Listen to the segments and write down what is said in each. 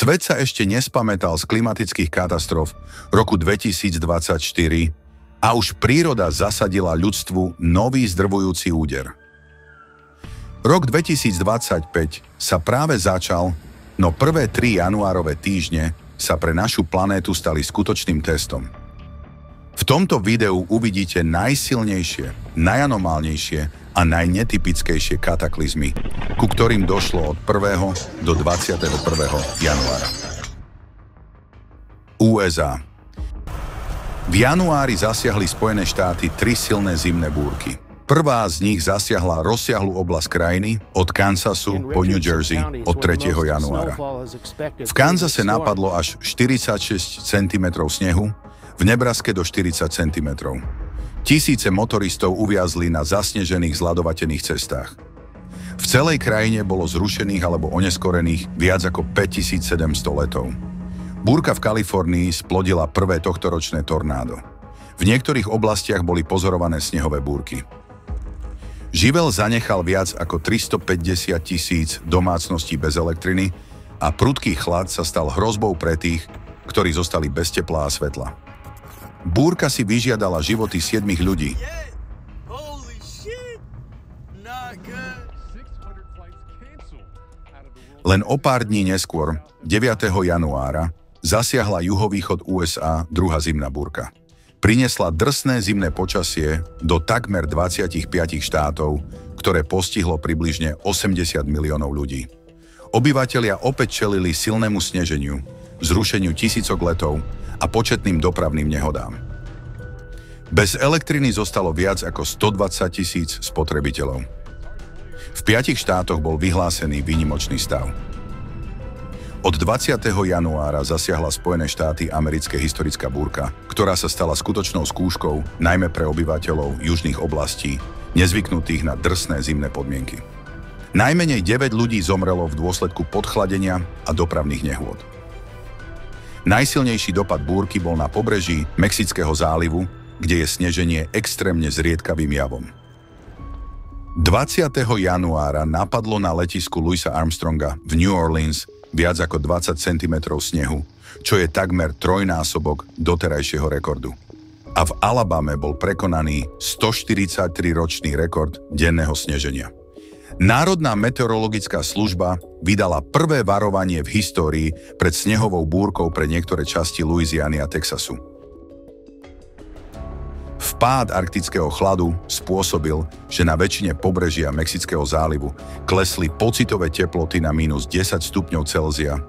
Svet sa ešte nespamätal z klimatických katastrof roku 2024 a už príroda zasadila ľudstvu nový zdrvujúci úder. Rok 2025 sa práve začal, no prvé 3 januárove týždne sa pre našu planétu stali skutočným testom. V tomto videu uvidíte najsilnejšie, najanomálnejšie a najnetypickejšie kataklizmy, ku ktorým došlo od 1. do 21. januára. USA. V januári zasiahli Spojené štáty 3 silné zimné búrky. Prvá z nich zasiahla rozsiahlu oblasť krajiny od Kansasu po New Jersey od 3. januára. V Kansase napadlo až 46 cm snehu, v Nebraske do 40 cm. Tisíce motoristov uviazli na zasnežených zľadovatených cestách. V celej krajine bolo zrušených alebo oneskorených viac ako 5700 letov. Búrka v Kalifornii splodila prvé tohtoročné tornádo. V niektorých oblastiach boli pozorované snehové búrky. Živel zanechal viac ako 350 000 domácností bez elektriny a prudký chlad sa stal hrozbou pre tých, ktorí zostali bez tepla a svetla. Búrka si vyžiadala životy 7 ľudí. Len o pár dní neskôr, 9. januára, zasiahla juhovýchod USA druhá zimná búrka. Priniesla drsné zimné počasie do takmer 25 štátov, ktoré postihlo približne 80 miliónov ľudí. Obyvatelia opäť čelili silnému sneženiu, zrušeniu tisícok letov a početným dopravným nehodám. Bez elektriny zostalo viac ako 120 000 spotrebiteľov. V 5 štátoch bol vyhlásený výnimočný stav. Od 20. januára zasiahla Spojené štáty americké historická búrka, ktorá sa stala skutočnou skúškou najmä pre obyvateľov južných oblastí, nezvyknutých na drsné zimné podmienky. Najmenej 9 ľudí zomrelo v dôsledku podchladenia a dopravných nehôd. Najsilnejší dopad búrky bol na pobreží Mexického zálivu, kde je sneženie extrémne zriedkavým javom. 20. januára napadlo na letisku Louisa Armstronga v New Orleans viac ako 20 cm snehu, čo je takmer trojnásobok doterajšieho rekordu. A v Alabame bol prekonaný 143-ročný rekord denného sneženia. Národná meteorologická služba vydala prvé varovanie v histórii pred snehovou búrkou pre niektoré časti Louisiany a Texasu. Vpád arktického chladu spôsobil, že na väčšine pobrežia Mexického zálivu klesli pocitové teploty na -10 stupňov Celzia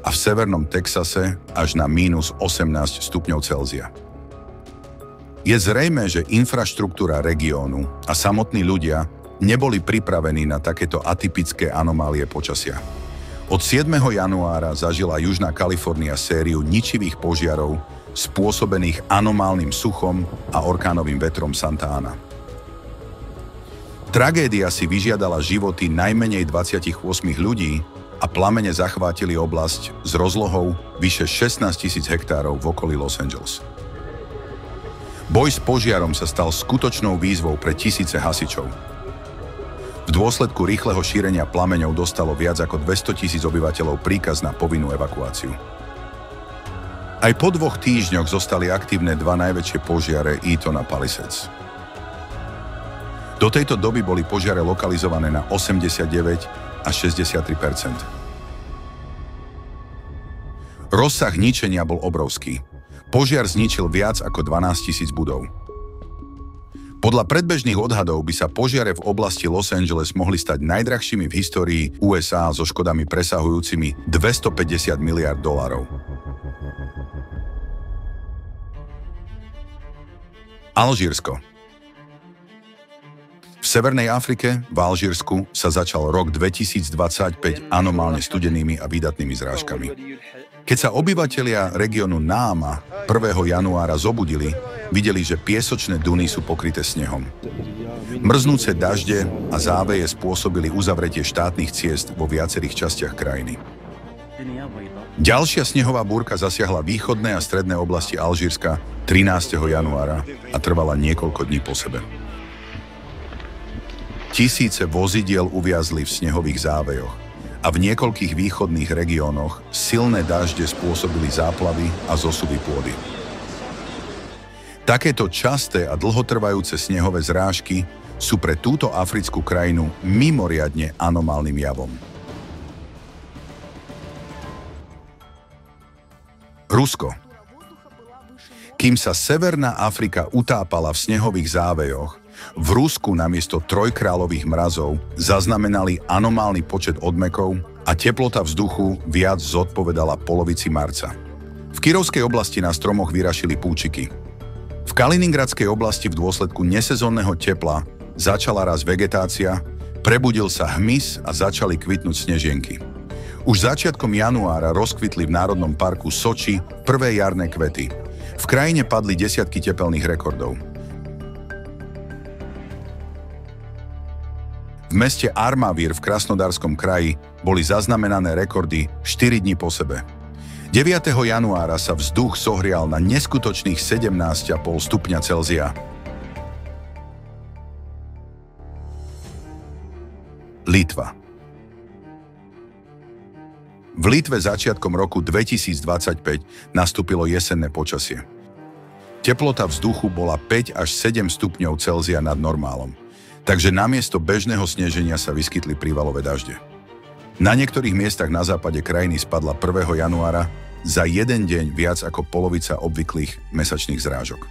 a v severnom Texase až na -18 stupňov Celzia. Je zrejmé, že infraštruktúra regiónu a samotní ľudia neboli pripravení na takéto atypické anomálie počasia. Od 7. januára zažila Južná Kalifornia sériu ničivých požiarov spôsobených anomálnym suchom a orkánovým vetrom Santa Ana. Tragédia si vyžiadala životy najmenej 28 ľudí a plamene zachvátili oblasť s rozlohou vyše 16 000 hektárov v okolí Los Angeles. Boj s požiarom sa stal skutočnou výzvou pre tisíce hasičov. V dôsledku rýchleho šírenia plameňov dostalo viac ako 200 000 obyvateľov príkaz na povinnú evakuáciu. Aj po 2 týždňoch zostali aktívne 2 najväčšie požiare Eaton a Palisades. Do tejto doby boli požiare lokalizované na 89 až 63%. Rozsah ničenia bol obrovský. Požiar zničil viac ako 12 000 budov. Podľa predbežných odhadov by sa požiare v oblasti Los Angeles mohli stať najdrahšími v histórii USA so škodami presahujúcimi $250 miliárd. Alžírsko. V Severnej Afrike, v Alžírsku, sa začal rok 2025 anomálne studenými a výdatnými zrážkami. Keď sa obyvatelia regiónu Náma 1. januára zobudili, videli, že piesočné duny sú pokryté snehom. Mrznúce dažde a záveje spôsobili uzavretie štátnych ciest vo viacerých častiach krajiny. Ďalšia snehová búrka zasiahla východné a stredné oblasti Alžírska 13. januára a trvala niekoľko dní po sebe. Tisíce vozidiel uviazli v snehových závejoch a v niekoľkých východných regiónoch silné dažde spôsobili záplavy a zosuvy pôdy. Takéto časté a dlhotrvajúce snehové zrážky sú pre túto africkú krajinu mimoriadne anomálnym javom. Rusko. Kým sa Severná Afrika utápala v snehových závejoch, v Rusku namiesto trojkráľových mrazov zaznamenali anomálny počet odmekov a teplota vzduchu viac zodpovedala polovici marca. V Kyrovskej oblasti na stromoch vyrašili púčiky. V Kaliningradskej oblasti v dôsledku nesezónneho tepla začala raz vegetácia, prebudil sa hmyz a začali kvitnúť snežienky. Už začiatkom januára rozkvitli v Národnom parku Soči prvé jarné kvety. V krajine padli desiatky tepelných rekordov. V meste Armavír v Krasnodarskom kraji boli zaznamenané rekordy 4 dní po sebe. 9. januára sa vzduch zohrial na neskutočných 17,5 stupňa Celzia. Litva. V Litve začiatkom roku 2025 nastúpilo jesenné počasie. Teplota vzduchu bola 5 až 7 stupňov Celzia nad normálom, takže namiesto bežného sneženia sa vyskytli prívalové dažde. Na niektorých miestach na západe krajiny spadla 1. januára za jeden deň viac ako polovica obvyklých mesačných zrážok.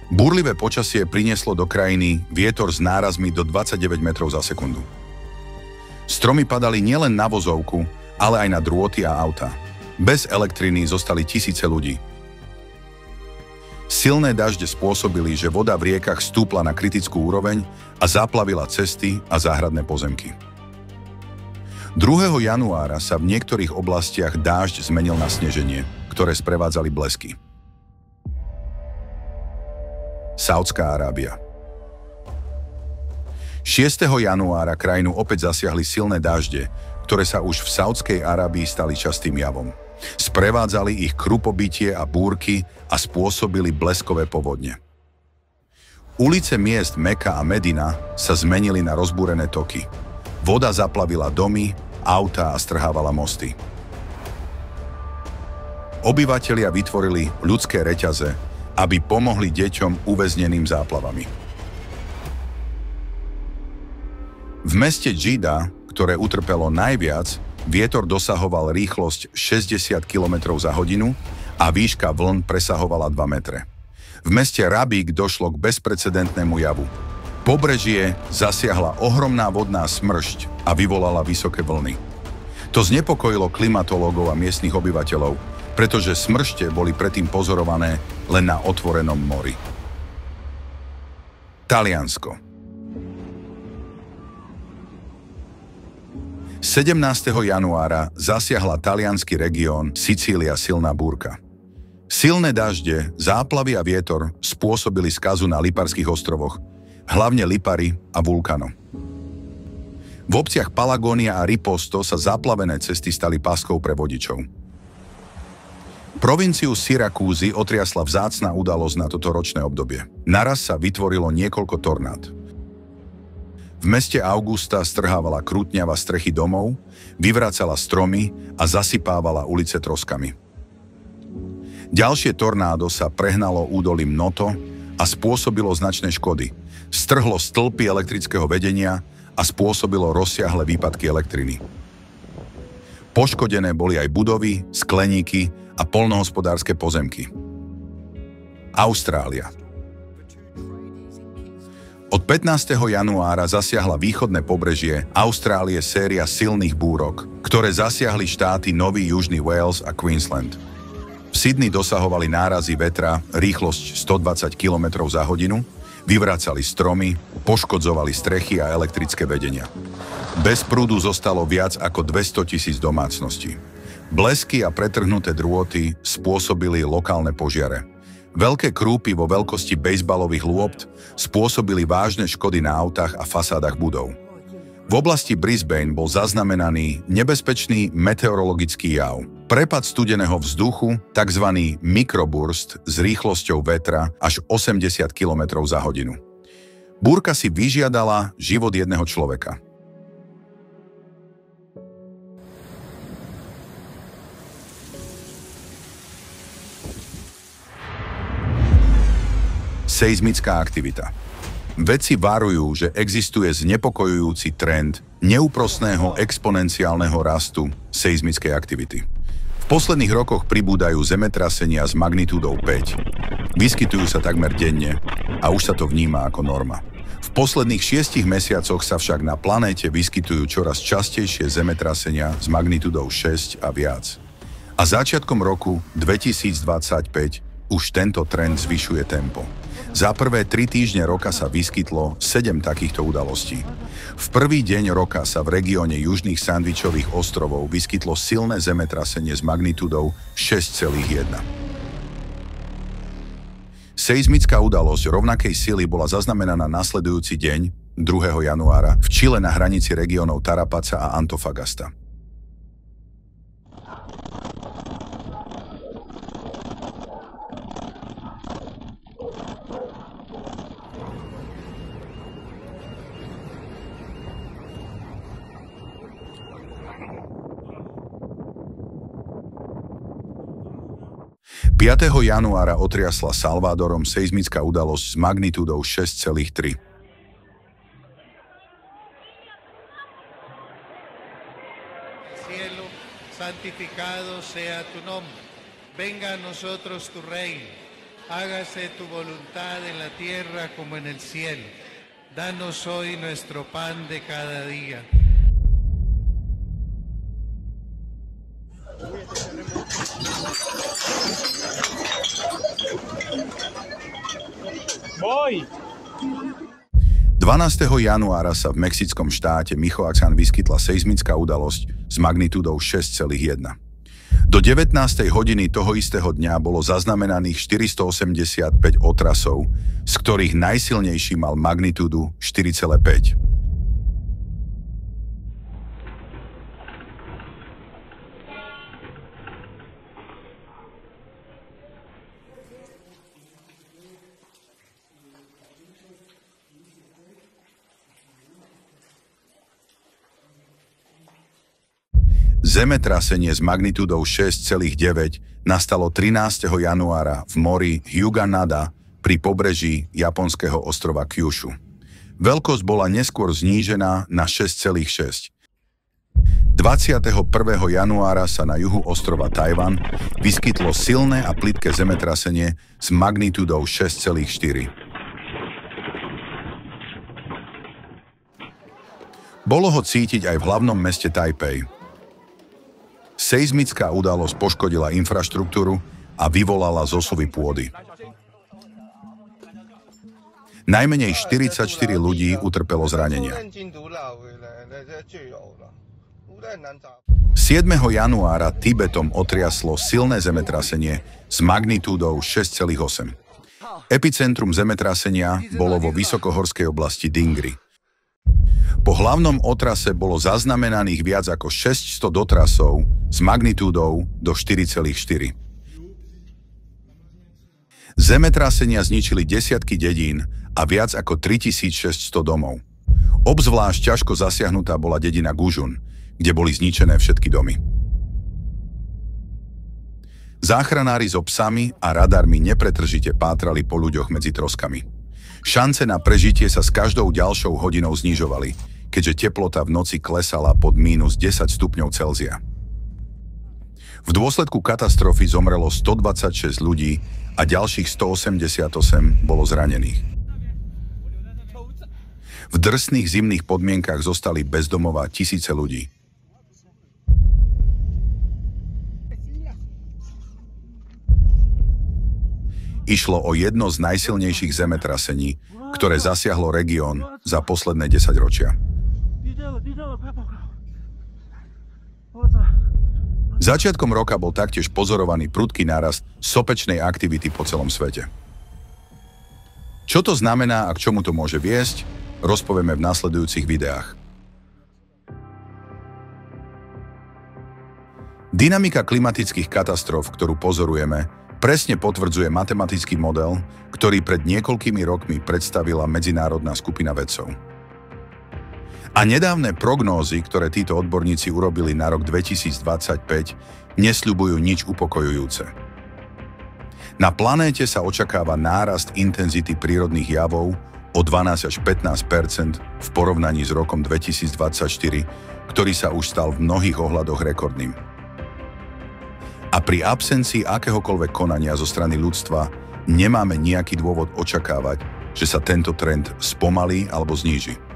Búrlivé počasie prinieslo do krajiny vietor s nárazmi do 29 metrov za sekundu. Stromy padali nielen na vozovku, ale aj na drôty a auta. Bez elektriny zostali tisíce ľudí. Silné dažde spôsobili, že voda v riekach stúpla na kritickú úroveň a zaplavila cesty a záhradné pozemky. 2. januára sa v niektorých oblastiach dážď zmenil na sneženie, ktoré sprevádzali blesky. Saudská Arábia. 6. januára krajinu opäť zasiahli silné dážde, ktoré sa už v Saudskej Arábii stali častým javom. Sprevádzali ich krupobytie a búrky a spôsobili bleskové povodne. Ulice miest Meka a Medina sa zmenili na rozbúrené toky. Voda zaplavila domy, autá a strhávala mosty. Obyvatelia vytvorili ľudské reťaze, aby pomohli deťom uväzneným záplavami. V meste Džida, ktoré utrpelo najviac, vietor dosahoval rýchlosť 60 km za hodinu a výška vln presahovala 2 metre. V meste Rabík došlo k bezprecedentnému javu. Pobrežie zasiahla ohromná vodná smršť a vyvolala vysoké vlny. To znepokojilo klimatológov a miestnych obyvateľov, pretože smršte boli predtým pozorované len na otvorenom mori. Taliansko. 17. januára zasiahla taliansky región Sicília silná búrka. Silné dažde, záplavy a vietor spôsobili skazu na Liparských ostrovoch, hlavne Lipari a Vulcano. V obciach Palagónia a Riposto sa zaplavené cesty stali páskou pre vodičov. Provinciu Syrakúzy otriasla vzácna udalosť na toto ročné obdobie. Naraz sa vytvorilo niekoľko tornád. V meste Augusta strhávala krútňava strechy domov, vyvracala stromy a zasypávala ulice troskami. Ďalšie tornádo sa prehnalo údolím Noto a spôsobilo značné škody. Strhlo stĺpy elektrického vedenia a spôsobilo rozsiahle výpadky elektriny. Poškodené boli aj budovy, skleníky a poľnohospodárske pozemky. Austrália. Od 15. januára zasiahla východné pobrežie Austrálie séria silných búrok, ktoré zasiahli štáty Nový Južný Wales a Queensland. V Sydney dosahovali nárazy vetra rýchlosť 120 km za hodinu, vyvracali stromy, poškodzovali strechy a elektrické vedenia. Bez prúdu zostalo viac ako 200 000 domácností. Blesky a pretrhnuté drôty spôsobili lokálne požiare. Veľké krúpy vo veľkosti bejzbalových lôpt spôsobili vážne škody na autách a fasádach budov. V oblasti Brisbane bol zaznamenaný nebezpečný meteorologický jav. Prepad studeného vzduchu, tzv. Mikroburst s rýchlosťou vetra až 80 km za hodinu. Búrka si vyžiadala život jedného človeka. Seizmická aktivita. Vedci varujú, že existuje znepokojujúci trend neúprosného exponenciálneho rastu seizmickej aktivity. V posledných rokoch pribúdajú zemetrasenia s magnitúdou 5. Vyskytujú sa takmer denne a už sa to vníma ako norma. V posledných 6 mesiacoch sa však na planéte vyskytujú čoraz častejšie zemetrasenia s magnitúdou 6 a viac. A začiatkom roku 2025 už tento trend zvyšuje tempo. Za prvé 3 týždne roka sa vyskytlo 7 takýchto udalostí. V prvý deň roka sa v regióne južných Sandvičových ostrovov vyskytlo silné zemetrasenie s magnitúdou 6,1. Seizmická udalosť rovnakej sily bola zaznamenaná nasledujúci deň, 2. januára, v Čile na hranici regiónov Tarapaca a Antofagasta. ...5. januára otriasla Salvadorom seizmická udalosť s magnitúdou 6,3. Cielo, santificado sea tu nombre. Venga a nosotros tu reino. Hágase tu voluntad en la tierra como en el cielo. Danos hoy nuestro pan de cada día. Boj! 12. januára sa v mexickom štáte Michoacán vyskytla seizmická udalosť s magnitúdou 6,1. Do 19. hodiny toho istého dňa bolo zaznamenaných 485 otrasov, z ktorých najsilnejší mal magnitúdu 4,5. Zemetrasenie s magnitúdou 6,9 nastalo 13. januára v mori Hyuga-Nada pri pobreží japonského ostrova Kyushu. Veľkosť bola neskôr znížená na 6,6. 21. januára sa na juhu ostrova Tajvan vyskytlo silné a plitké zemetrasenie s magnitúdou 6,4. Bolo ho cítiť aj v hlavnom meste Tajpej. Seizmická udalosť poškodila infraštruktúru a vyvolala zosuvy pôdy. Najmenej 44 ľudí utrpelo zranenia. 7. januára Tibetom otriaslo silné zemetrasenie s magnitúdou 6,8. Epicentrum zemetrasenia bolo vo vysokohorskej oblasti Dingri. Po hlavnom otrase bolo zaznamenaných viac ako 600 dotrasov s magnitúdou do 4,4. Zemetrasenia zničili desiatky dedín a viac ako 3600 domov. Obzvlášť ťažko zasiahnutá bola dedina Gužun, kde boli zničené všetky domy. Záchranári so psami a radarmi nepretržite pátrali po ľuďoch medzi troskami. Šance na prežitie sa s každou ďalšou hodinou znižovali, keďže teplota v noci klesala pod -10 stupňov Celzia. V dôsledku katastrofy zomrelo 126 ľudí a ďalších 188 bolo zranených. V drsných zimných podmienkach zostali bez domova tisíce ľudí. Išlo o jedno z najsilnejších zemetrasení, ktoré zasiahlo región za posledné 10 ročia. Začiatkom roka bol taktiež pozorovaný prudký nárast sopečnej aktivity po celom svete. Čo to znamená a k čomu to môže viesť, rozpovieme v nasledujúcich videách. Dynamika klimatických katastrof, ktorú pozorujeme, presne potvrdzuje matematický model, ktorý pred niekoľkými rokmi predstavila medzinárodná skupina vedcov. A nedávne prognózy, ktoré títo odborníci urobili na rok 2025, nesľubujú nič upokojujúce. Na planéte sa očakáva nárast intenzity prírodných javov o 12 až 15% v porovnaní s rokom 2024, ktorý sa už stal v mnohých ohľadoch rekordným. A pri absencii akéhokoľvek konania zo strany ľudstva nemáme nejaký dôvod očakávať, že sa tento trend spomalí alebo zníži.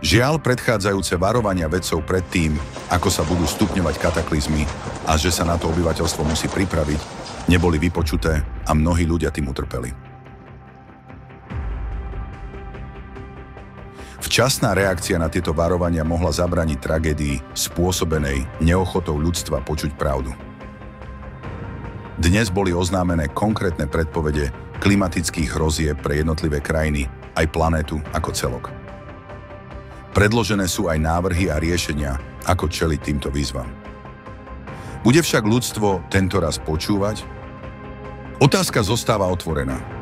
Žiaľ, predchádzajúce varovania vedcov pred tým, ako sa budú stupňovať kataklizmy a že sa na to obyvateľstvo musí pripraviť, neboli vypočuté a mnohí ľudia tým utrpeli. Včasná reakcia na tieto varovania mohla zabrániť tragédii spôsobenej neochotou ľudstva počuť pravdu. Dnes boli oznámené konkrétne predpovede klimatických hrozieb pre jednotlivé krajiny, aj planétu ako celok. Predložené sú aj návrhy a riešenia, ako čeliť týmto výzvam. Bude však ľudstvo tentoraz počúvať? Otázka zostáva otvorená.